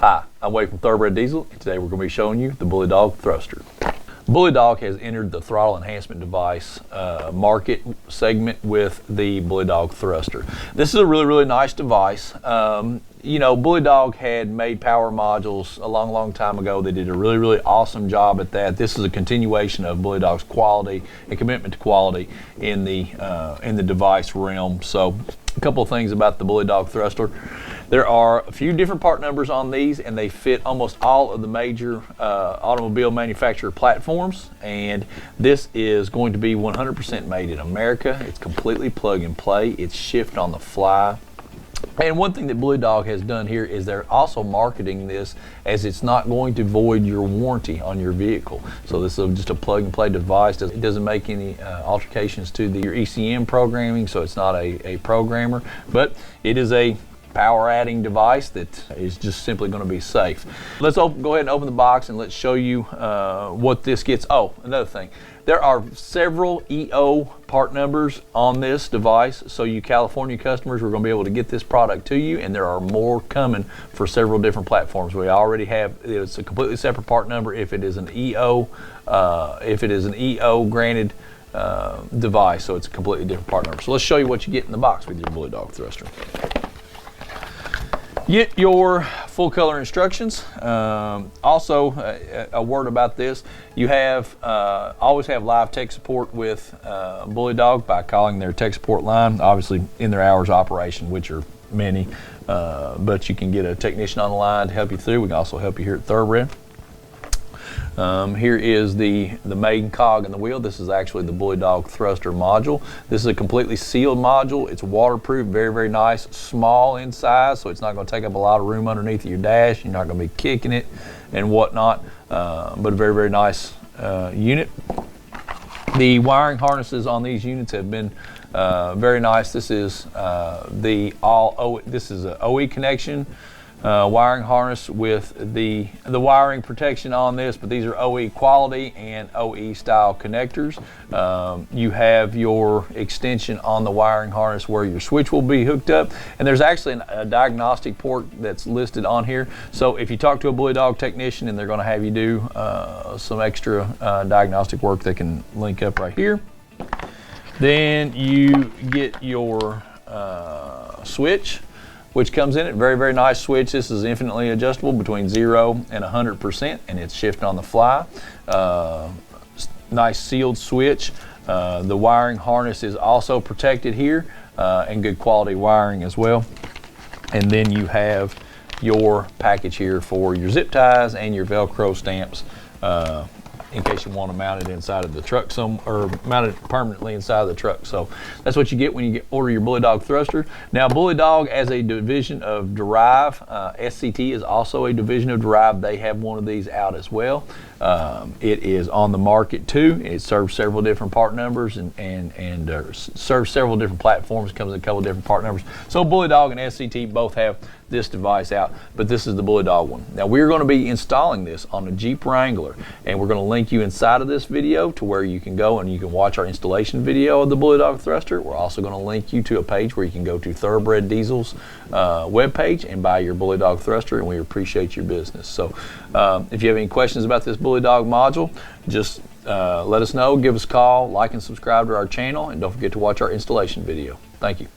Hi, I'm Wade from Thoroughbred Diesel, and today we're going to be showing you the Bully Dog Thruster. Bully Dog has entered the throttle enhancement device market segment with the Bully Dog Thruster. This is a really nice device. You know, Bully Dog had made power modules a long time ago. They did a really awesome job at that. This is a continuation of Bully Dog's quality and commitment to quality in the device realm. So a couple of things about the Bully Dog Thruster. There are a few different part numbers on these, and they fit almost all of the major automobile manufacturer platforms. And this is going to be 100% made in America. It's completely plug and play. It's shift on the fly. And one thing that Bully Dog has done here is they're also marketing this as it's not going to void your warranty on your vehicle. So this is just a plug and play device. It doesn't make any alterations to your ECM programming, so it's not a programmer, but it is a power adding device that is just simply going to be safe. Let's go ahead and open the box and let's show you what this gets. Oh, another thing. There are several EO part numbers on this device, so you California customers are going to be able to get this product to you, and there are more coming for several different platforms. We already have, it's a completely separate part number if it is an EO, granted device, so it's a completely different part number. So let's show you what you get in the box with your Bully Dog Thruster. Get your full color instructions. Also, a word about this: you have always have live tech support with Bully Dog by calling their tech support line. Obviously, in their hours of operation, which are many, but you can get a technician on the line to help you through. We can also help you here at Thoroughbred. Here is the main cog in the wheel. This is actually the Bully Dog Thruster module. This is a completely sealed module. It's waterproof, very nice, small in size, so it's not going to take up a lot of room underneath your dash. You're not going to be kicking it and whatnot, but a very nice unit. The wiring harnesses on these units have been very nice. This is this is an OE connection. Wiring harness with the wiring protection on this, but these are OE quality and OE style connectors. You have your extension on the wiring harness where your switch will be hooked up, and there's actually a diagnostic port that's listed on here. So if you talk to a Bully Dog technician and they're going to have you do some extra diagnostic work, they can link up right here. Then you get your switch, which comes in it. Very nice switch. This is infinitely adjustable between 0 and 100%, and it's shift on the fly. Nice sealed switch. The wiring harness is also protected here, and good quality wiring as well. And then you have your package here for your zip ties and your Velcro stamps, in case you want to mount it inside of the truck or mount it permanently inside of the truck. So that's what you get when you order your Bully Dog Thruster. Now, Bully Dog, as a division of Derive, SCT is also a division of Derive. They have one of these out as well. It is on the market too. It serves several different part numbers and serves several different platforms. Comes in a couple of different part numbers. So Bully Dog and SCT both have this device out, but this is the Bully Dog one. Now we're going to be installing this on a Jeep Wrangler, and we're going to link you inside of this video to where you can go and you can watch our installation video of the Bully Dog Thruster. We're also going to link you to a page where you can go to Thoroughbred Diesel's webpage and buy your Bully Dog Thruster, and we appreciate your business. So if you have any questions about this Bully Dog module, just let us know, give us a call, like and subscribe to our channel, and don't forget to watch our installation video. Thank you.